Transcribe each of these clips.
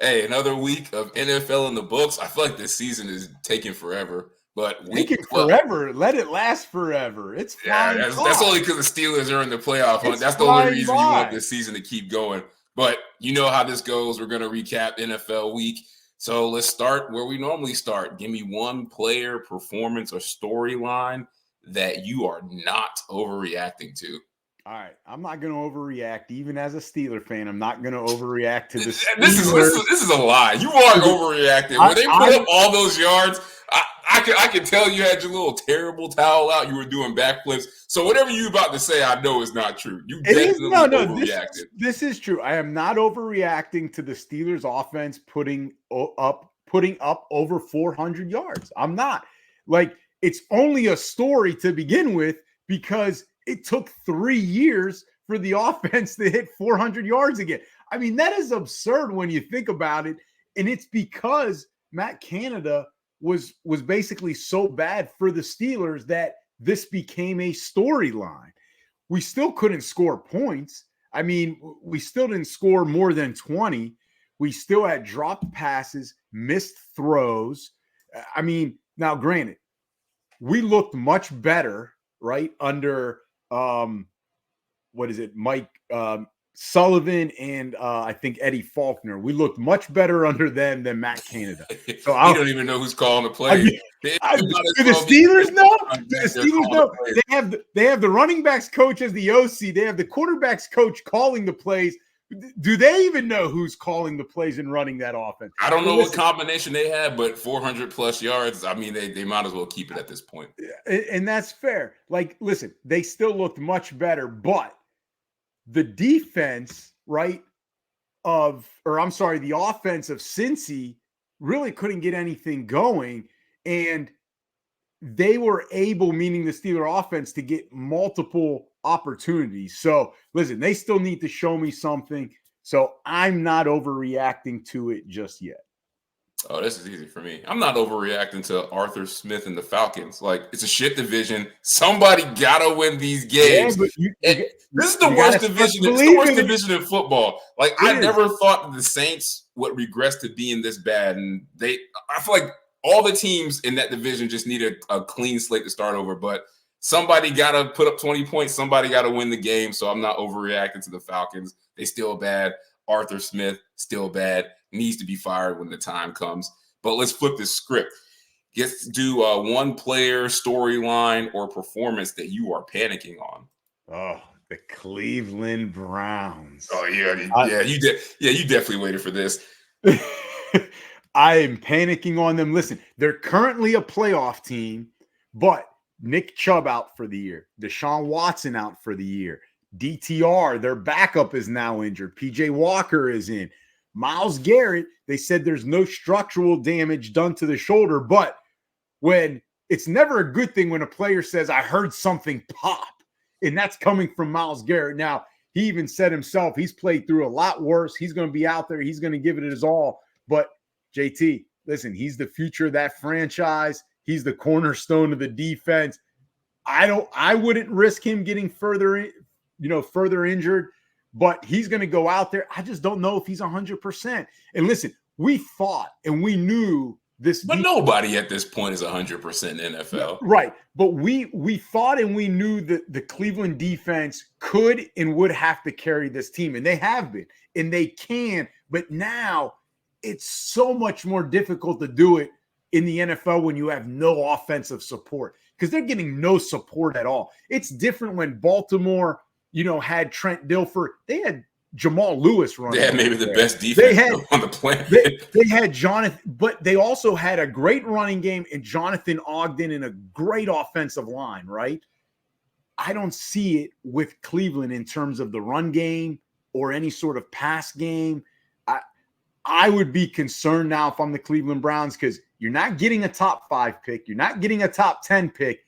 Hey, another week of NFL in the books. I feel like this season is taking forever, but week Taking 12. forever. Let it last forever. It's Yeah, flying that's by. only because the Steelers are in the playoff hunt. It's That's the only flying reason you want by. this season to keep going. But you know how this goes. We're going to recap NFL week. So let's start where we normally start. Give me one player, performance, or storyline that you are not overreacting to. All right, I'm not going to overreact. Even as a Steeler fan, I'm not going to overreact to the This is Steelers. this is a lie. You are overreacting. When they put up all those yards, I can tell you had your little terrible towel out. You were doing backflips. So whatever you about to say, I know is not true. You It is definitely no. overreacted. This is true. I am not overreacting to the Steelers' offense putting up over 400 yards. I'm not. Like, it's only a story to begin with because it took 3 years for the offense to hit 400 yards again. I mean, that is absurd when you think about it, and it's because Matt Canada was basically so bad for the Steelers that this became a storyline. We still couldn't score points. I mean, we still didn't score more than 20. We still had dropped passes, missed throws. I mean, now granted, we looked much better, right, under what is it, Mike Sullivan and I think Eddie Faulkner. We looked much better under them than Matt Canada. So I don't even know who's calling the play. Do the Steelers know? Do the Steelers know? They have the running backs coach as the OC. They have the quarterbacks coach calling the plays. Do they even know who's calling the plays and running that offense? I don't know what combination they have, but 400 plus yards. I mean, they might as well keep it at this point. And that's fair. Like, listen, they still looked much better, but the defense, right, the offense of Cincy really couldn't get anything going. And they were able, meaning the Steeler offense, to get multiple opportunities. So, listen, they still need to show me something. So, I'm not overreacting to it just yet. Oh, this is easy for me. I'm not overreacting to Arthur Smith and the Falcons. Like, it's a shit division. Somebody gotta win these games. This is the worst division. It's the worst division in football. Like, I never thought the Saints would regress to being this bad, and I feel like all the teams in that division just need a clean slate to start over. But somebody gotta put up 20 points. Somebody gotta win the game. So I'm not overreacting to the Falcons. They still bad. Arthur Smith still bad. Needs to be fired when the time comes. But let's flip this script. Let's do one player, storyline, or performance that you are panicking on. Oh, the Cleveland Browns. Oh yeah, you definitely waited for this. I am panicking on them. Listen, they're currently a playoff team, but Nick Chubb out for the year, Deshaun Watson out for the year, DTR, their backup, is now injured. PJ Walker is in. Myles Garrett, they said there's no structural damage done to the shoulder, but when it's never a good thing when a player says, I heard something pop, and that's coming from Myles Garrett. Now, he even said himself, he's played through a lot worse. He's going to be out there. He's going to give it his all. But JT, listen, he's the future of that franchise. He's the cornerstone of the defense. I wouldn't risk him getting further injured. But he's going to go out there. I just don't know if he's 100%. And listen, we thought and we knew this. But nobody at this point is 100% in NFL. Right. But we thought and we knew that the Cleveland defense could and would have to carry this team. And they have been. And they can. But now it's so much more difficult to do it in the NFL when you have no offensive support. Because they're getting no support at all. It's different when Baltimore – had Trent Dilfer. They had Jamal Lewis running. They had maybe the best defense on the planet. They had Jonathan, but they also had a great running game in Jonathan Ogden and a great offensive line, right? I don't see it with Cleveland in terms of the run game or any sort of pass game. I would be concerned now if I'm the Cleveland Browns because you're not getting a top 5 pick. You're not getting a top 10 pick.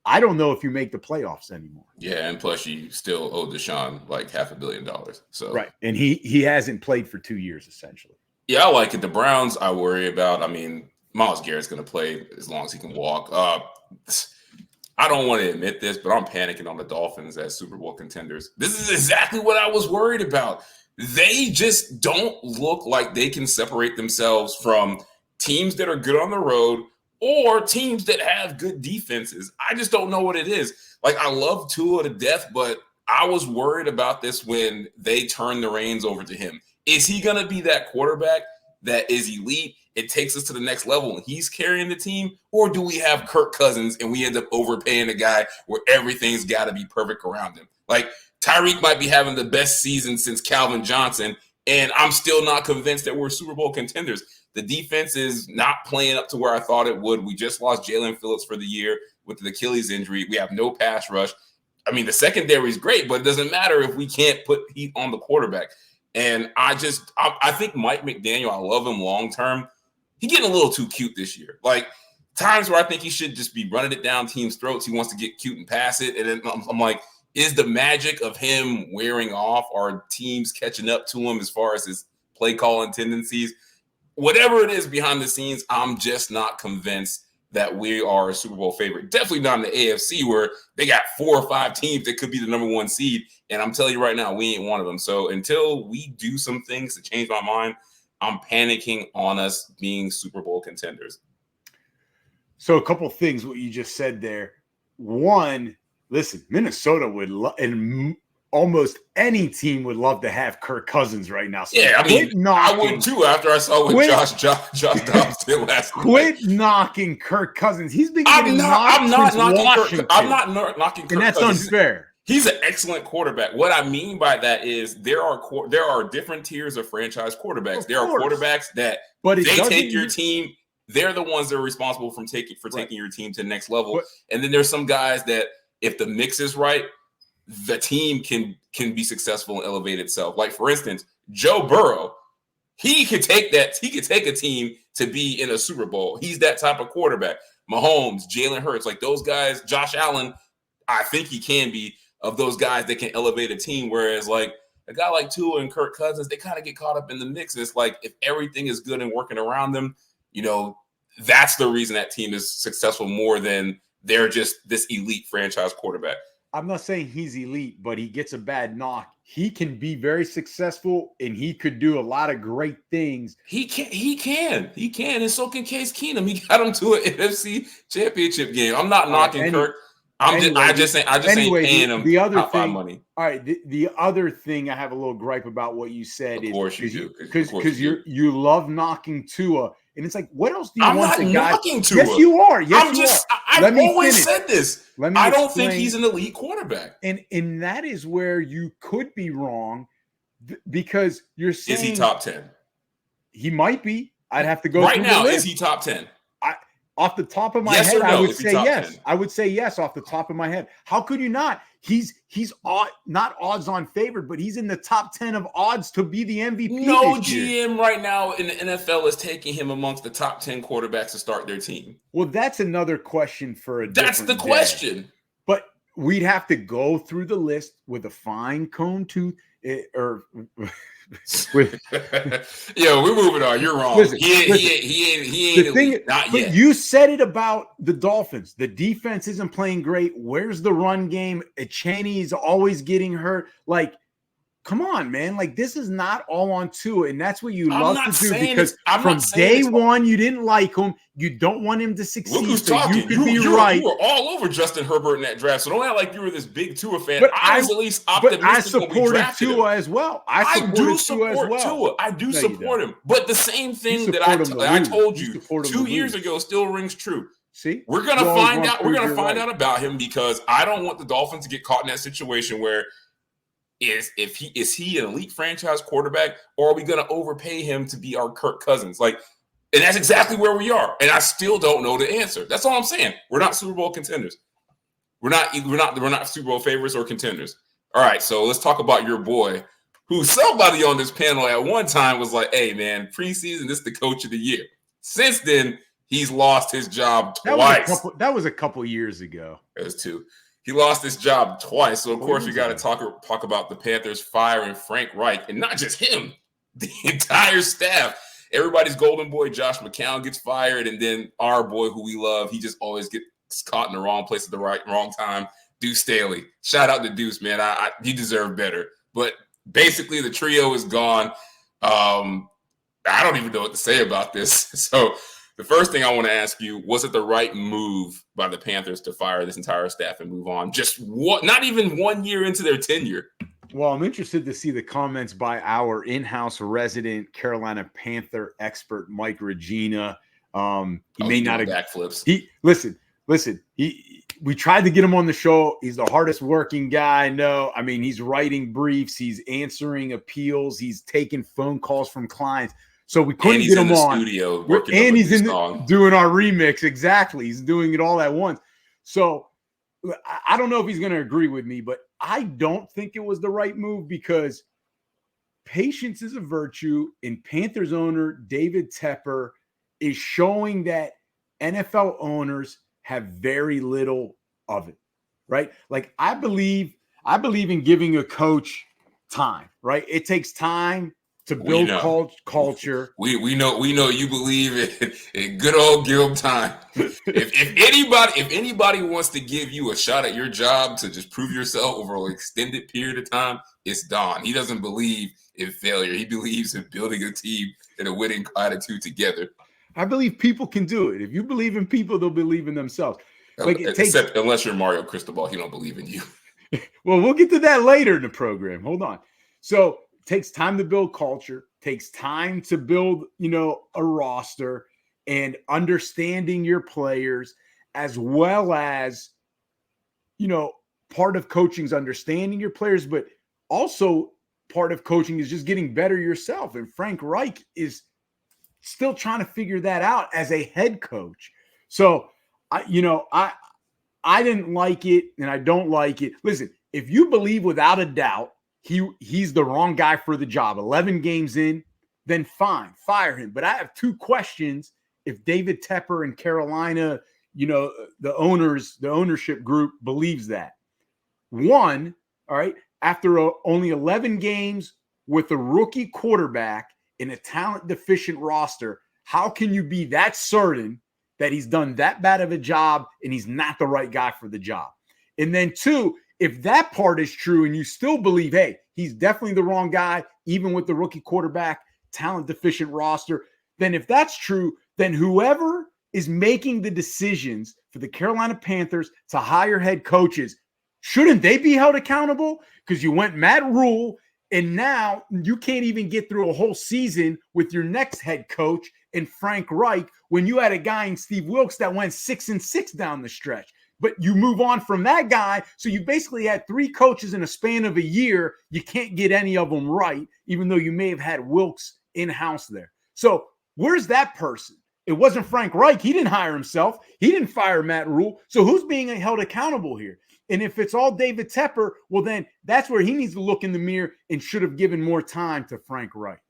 I don't know if you make the playoffs anymore. Yeah, and plus you still owe Deshaun like $500 million. So right, and he hasn't played for 2 years essentially. Yeah, I like it. The Browns, I worry about. I mean, Myles Garrett's going to play as long as he can walk. I don't want to admit this, but I'm panicking on the Dolphins as Super Bowl contenders. This is exactly what I was worried about. they just don't look like they can separate themselves from teams that are good on the road or teams that have good defenses. I just don't know what it is. Like, I love Tua to death, but I was worried about this when they turned the reins over to him. Is he going to be that quarterback that is elite? It takes us to the next level and he's carrying the team? Or do we have Kirk Cousins and we end up overpaying a guy where everything's got to be perfect around him? Like, Tyreek might be having the best season since Calvin Johnson, and I'm still not convinced that we're Super Bowl contenders. The defense is not playing up to where I thought it would. We just lost Jalen Phillips for the year with the Achilles injury. We have no pass rush. I mean, the secondary is great, but it doesn't matter if we can't put heat on the quarterback. And I think Mike McDaniel, I love him long term. He's getting a little too cute this year. Like, times where I think he should just be running it down teams' throats. He wants to get cute and pass it. And then I'm like, is the magic of him wearing off? Are teams catching up to him as far as his play calling tendencies? Whatever it is behind the scenes, I'm just not convinced that we are a Super Bowl favorite. Definitely not in the AFC where they got 4 or 5 teams that could be the number 1 seed. And I'm telling you right now, we ain't one of them. So until we do some things to change my mind, I'm panicking on us being Super Bowl contenders. So a couple things what you just said there. One, listen, Minnesota would and almost any team would love to have Kirk Cousins right now. So yeah, I mean, I would too after I saw what Josh Dobbs did last night. Quit knocking Kirk Cousins. He's been getting I'm not knocking Kirk and that's Cousins. Unfair. He's an excellent quarterback. What I mean by that is there are different tiers of franchise quarterbacks. There are quarterbacks that they take your team. They're the ones that are responsible for taking your team to the next level. And then there's some guys that if the mix is right, the team can be successful and elevate itself. Like, for instance, Joe Burrow, he could take a team to be in a Super Bowl. He's that type of quarterback. Mahomes, Jalen Hurts, like those guys, Josh Allen, I think he can be of those guys that can elevate a team. Whereas like a guy like Tua and Kirk Cousins, they kind of get caught up in the mix. And it's like, if everything is good and working around them, that's the reason that team is successful more than they're just this elite franchise quarterback. I'm not saying he's elite, but he gets a bad knock. He can be very successful, and he could do a lot of great things. He can, and so can Case Keenum. He got him to an NFC Championship game. I'm not knocking Kirk. I just ain't paying him the other thing, money. All right, the other thing I have a little gripe about what you said is, of course you do, because you love knocking Tua. And it's like, what else do you want? I'm not knocking Tua. Yes, you are. I've always said this. I don't think he's an elite quarterback. And that is where you could be wrong because you're saying. Is he top 10? He might be. I'd have to go right now. Is he top 10? Off the top of my head, I would say yes. 10. I would say yes off the top of my head. How could you not? He's not odds on favored, but he's in the top 10 of odds to be the MVP. No GM right now in the NFL is taking him amongst the top 10 quarterbacks to start their team. Well, that's another question for a That's the question. But we'd have to go through the list with a fine comb tooth we're moving on. You're wrong. Listen, he ain't not yet. You said it about the Dolphins. The defense isn't playing great. Where's the run game? Cheney is always getting hurt. Like, come on, man. Like, this is not all on Tua, and that's what you love to do because from day one you didn't like him. You don't want him to succeed. Look who's talking. You were all over Justin Herbert in that draft, so don't act like you were this big Tua fan. But I was at least optimistic. But I supported Tua as well. I do support Tua. I do support him. But the same thing that I told you 2 years ago still rings true. See, we're gonna find out. We're gonna find out about him because I don't want the Dolphins to get caught in that situation where. Is he an elite franchise quarterback, or are we going to overpay him to be our Kirk Cousins? Like, and that's exactly where we are. And I still don't know the answer. That's all I'm saying. We're not Super Bowl contenders. We're not Super Bowl favorites or contenders. All right, so let's talk about your boy, who somebody on this panel at one time was like, "Hey, man, preseason, this is the coach of the year." Since then, he's lost his job twice. That was a couple years ago. It was 2. He lost his job twice. So, of course, we got to talk about the Panthers firing Frank Reich. And not just him, the entire staff. Everybody's golden boy, Josh McCown, gets fired. And then our boy, who we love, he just always gets caught in the wrong place at the wrong time. Deuce Staley. Shout out to Deuce, man. You deserve better. But basically the trio is gone. I don't even know what to say about this. So the first thing I want to ask you, was it the right move by the Panthers to fire this entire staff and move on? Not even 1 year into their tenure. Well, I'm interested to see the comments by our in-house resident Carolina Panther expert, Mike Regina. He may not have backflips. Listen. We tried to get him on the show. He's the hardest working guy I know. I mean, he's writing briefs, he's answering appeals, he's taking phone calls from clients. So we couldn't get him on. Studio and he's doing our remix. Exactly. He's doing it all at once. So I don't know if he's going to agree with me, but I don't think it was the right move because patience is a virtue. And Panthers owner David Tepper is showing that NFL owners have very little of it, right? Like I believe in giving a coach time, right? It takes time to build culture. We know you believe in good old give time. if anybody wants to give you a shot at your job to just prove yourself over an extended period of time, it's Don. He doesn't believe in failure. He believes in building a team and a winning attitude together. I believe people can do it. If you believe in people, they'll believe in themselves. Except unless you're Mario Cristobal, he don't believe in you. Well, we'll get to that later in the program. Hold on. So it takes time to build culture, takes time to build, a roster and understanding your players, as well as, part of coaching is understanding your players, but also part of coaching is just getting better yourself. And Frank Reich is still trying to figure that out as a head coach. So, I didn't like it and I don't like it. Listen, if you believe without a doubt he's the wrong guy for the job, 11 games in, then fine, fire him. But I have two questions if David Tepper and Carolina, the ownership group believes that. One, all right, after only 11 games with a rookie quarterback in a talent-deficient roster, how can you be that certain that he's done that bad of a job and he's not the right guy for the job? And then two, if that part is true and you still believe, hey, he's definitely the wrong guy, even with the rookie quarterback, talent-deficient roster, then if that's true, then whoever is making the decisions for the Carolina Panthers to hire head coaches, shouldn't they be held accountable? Because you went Matt Rule, and now you can't even get through a whole season with your next head coach and Frank Reich when you had a guy in Steve Wilkes that went 6-6 down the stretch. But you move on from that guy, so you basically had three coaches in a span of a year. You can't get any of them right, even though you may have had Wilkes in-house there. So where's that person? It wasn't Frank Reich. He didn't hire himself. He didn't fire Matt Rule. So who's being held accountable here? And if it's all David Tepper, well, then that's where he needs to look in the mirror and should have given more time to Frank Reich.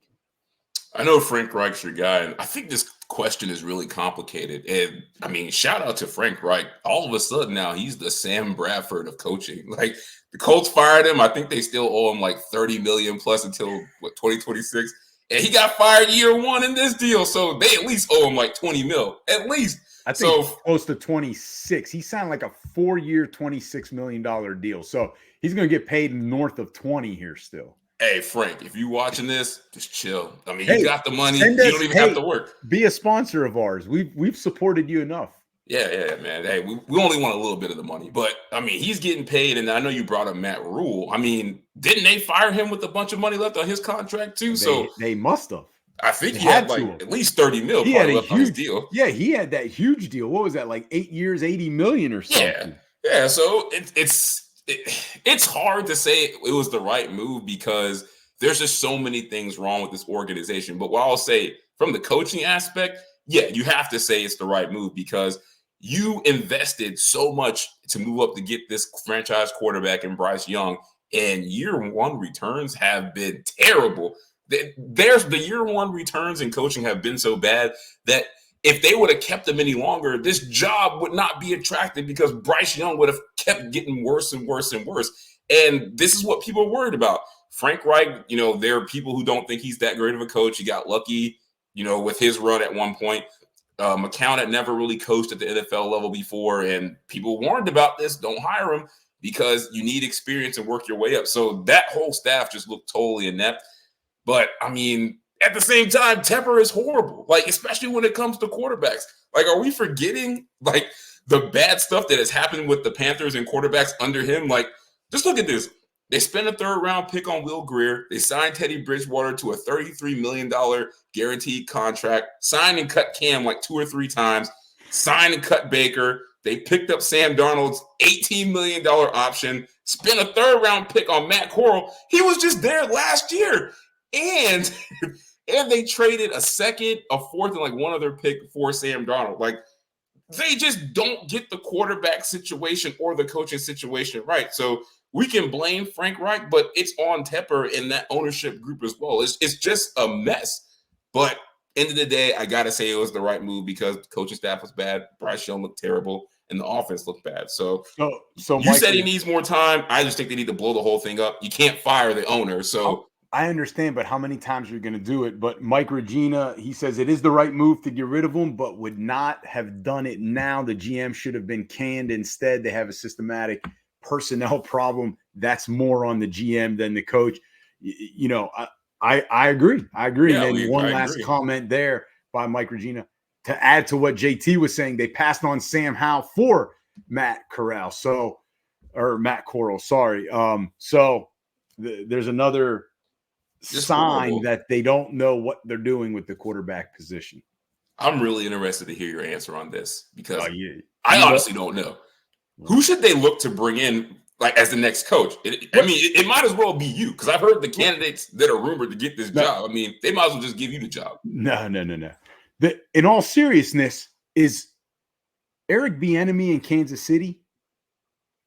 I know Frank Reich's your guy, and I think this question is really complicated. And I mean, shout out to Frank Reich. All of a sudden now he's the Sam Bradford of coaching. Like the Colts fired him. I think they still owe him like $30 million plus until 2026. And he got fired year one in this deal. So they at least owe him like 20 mil, at least. I think close to 26. He signed like a 4-year, $26 million deal. So he's going to get paid north of 20 here still. Hey, Frank, if you watching this, just chill. I mean, you got the money. You don't even have to work. Be a sponsor of ours. We've supported you enough. Yeah, man. Hey, we only want a little bit of the money. But, I mean, he's getting paid. And I know you brought up Matt Rule. I mean, didn't they fire him with a bunch of money left on his contract too? They must have. I think he had like at least 30 mil left on his deal. Yeah, he had that huge deal. What was that, like 8 years, 80 million or something? Yeah. So it's hard to say it was the right move because there's just so many things wrong with this organization. But what I'll say from the coaching aspect, yeah, you have to say it's the right move because you invested so much to move up to get this franchise quarterback in Bryce Young, and year one returns have been terrible. The year one returns in coaching have been so bad that if they would have kept him any longer, this job would not be attractive because Bryce Young would have kept getting worse and worse and worse. And this is what people are worried about. Frank Reich, there are people who don't think he's that great of a coach. He got lucky, with his run at one point. McCown had never really coached at the NFL level before, and people warned about this. Don't hire him. because you need experience and work your way up. So that whole staff just looked totally inept. But I mean, at the same time, Tepper is horrible. Like, especially when it comes to quarterbacks. Like, are we forgetting like the bad stuff that has happened with the Panthers and quarterbacks under him? Like, just look at this. They spent a third-round pick on Will Grier. They signed Teddy Bridgewater to a $33 million guaranteed contract, signed and cut Cam like 2 or 3 times, signed and cut Baker. They picked up Sam Darnold's $18 million option, spent a third-round pick on Matt Corral. He was just there last year. And they traded a second, a fourth, and like one other pick for Sam Darnold. Like, they just don't get the quarterback situation or the coaching situation right. So we can blame Frank Reich, but it's on Tepper and that ownership group as well. It's just a mess. But end of the day, I got to say it was the right move because the coaching staff was bad. Bryce Young looked terrible, and the offense looked bad. So you Mike, said he needs more time. I just think they need to blow the whole thing up. You can't fire the owner. So I understand, but how many times are you going to do it? But Mike Regina, he says it is the right move to get rid of him, but would not have done it now. The GM should have been canned instead. They have a systematic personnel problem. That's more on the GM than the coach. You know, I agree. I agree. Yeah, and then one last comment there by Mike Regina to add to what JT was saying. They passed on Sam Howell for Matt Corral. Or Matt Corral. Sorry. So there's another sign that they don't know what they're doing with the quarterback position. I'm really interested to hear your answer on this because I honestly don't know. Who should they look to bring in like as the next coach? It might as well be you because I've heard the candidates that are rumored to get this job. I mean, they might as well just give you the job. No. In all seriousness, is Eric Bieniemy in Kansas City?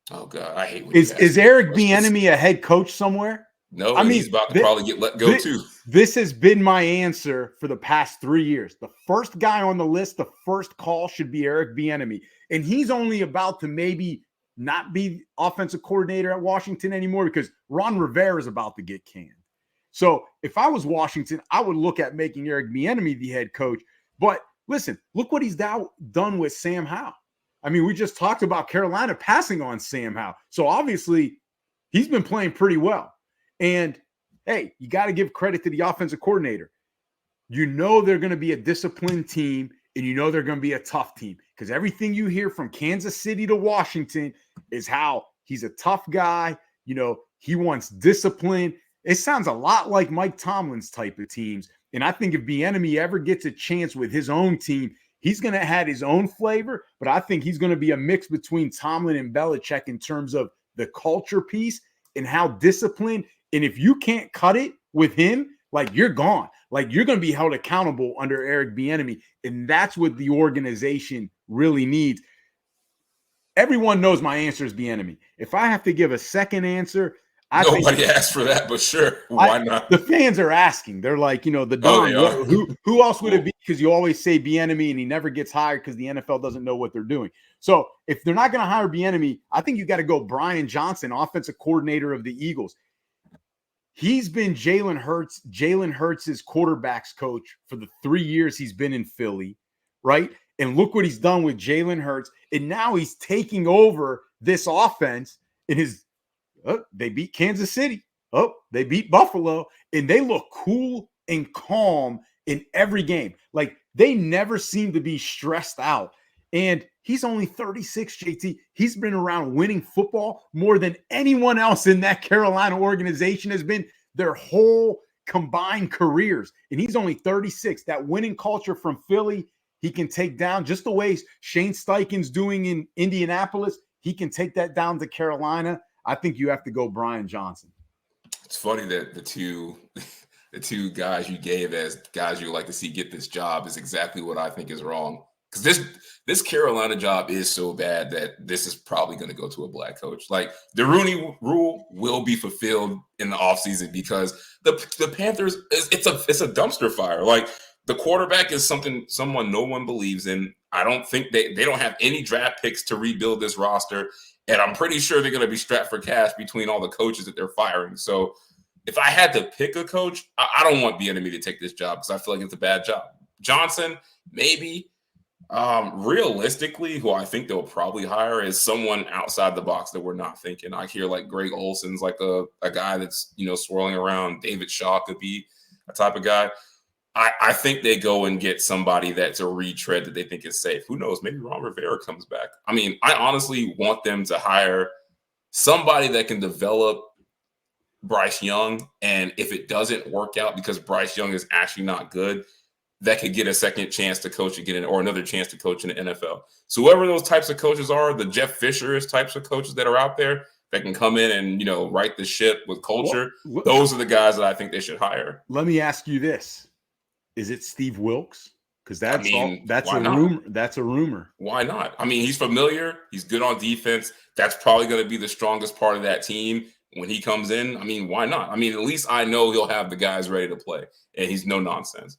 Oh God, I hate when is Eric Bieniemy a head coach somewhere? No, I mean, he's about to probably get let go too. This has been my answer for the past 3 years. The first guy on the list, the first call should be Eric Bieniemy. And he's only about to maybe not be offensive coordinator at Washington anymore because Ron Rivera is about to get canned. So if I was Washington, I would look at making Eric Bieniemy the head coach. But listen, look what he's now done with Sam Howell. I mean, we just talked about Carolina passing on Sam Howell. So obviously he's been playing pretty well. And, hey, you got to give credit to the offensive coordinator. You know they're going to be a disciplined team, and you know they're going to be a tough team because everything you hear from Kansas City to Washington is how he's a tough guy. You know, he wants discipline. It sounds a lot like Mike Tomlin's type of teams. And I think if Bieniemy ever gets a chance with his own team, he's going to have his own flavor, but I think he's going to be a mix between Tomlin and Belichick in terms of the culture piece and how disciplined. And if you can't cut it with him, like you're gone. Like you're going to be held accountable under Eric Bieniemy. And that's what the organization really needs. Everyone knows my answer is Bieniemy. If I have to give a second answer, nobody asked for that, but sure. Why not? The fans are asking. They're like, you know, the Don, who else would it be? Because you always say Bieniemy and he never gets hired because the NFL doesn't know what they're doing. So if they're not going to hire Bieniemy, I think you got to go Brian Johnson, offensive coordinator of the Eagles. He's been Jalen Hurts' quarterback's coach for the 3 years he's been in Philly, right? And look what he's done with Jalen Hurts. And now he's taking over this offense in they beat Kansas City. They beat Buffalo. And they look cool and calm in every game. Like they never seem to be stressed out. And he's only 36, JT. He's been around winning football more than anyone else in that Carolina organization has been their whole combined careers. And he's only 36. That winning culture from Philly, he can take down just the way Shane Steichen's doing in Indianapolis. He can take that down to Carolina. I think you have to go Brian Johnson. It's funny that the two guys you gave as guys you like to see get this job is exactly what I think is wrong. Because this Carolina job is so bad that this is probably going to go to a black coach. Like the Rooney Rule will be fulfilled in the offseason because the Panthers it's a dumpster fire. Like the quarterback is someone no one believes in. I don't think they don't have any draft picks to rebuild this roster, and I'm pretty sure they're going to be strapped for cash between all the coaches that they're firing. So if I had to pick a coach, I don't want Bieniemy to take this job because I feel like it's a bad job. Johnson, maybe. Realistically, who I think they'll probably hire is someone outside the box that we're not thinking. I hear like Greg Olson's like a guy that's, swirling around. David Shaw could be a type of guy. I think they go and get somebody that's a retread that they think is safe. Who knows? Maybe Ron Rivera comes back. I mean, I honestly want them to hire somebody that can develop Bryce Young. And if it doesn't work out because Bryce Young is actually not good, that could get a second chance to coach again or another chance to coach in the NFL. So whoever those types of coaches are, the Jeff Fishers types of coaches that are out there that can come in and, right the ship with culture, those are the guys that I think they should hire. Let me ask you this. Is it Steve Wilks? Because that's a rumor. That's a rumor. Why not? I mean, he's familiar. He's good on defense. That's probably going to be the strongest part of that team when he comes in. I mean, why not? I mean, at least I know he'll have the guys ready to play, and he's no nonsense.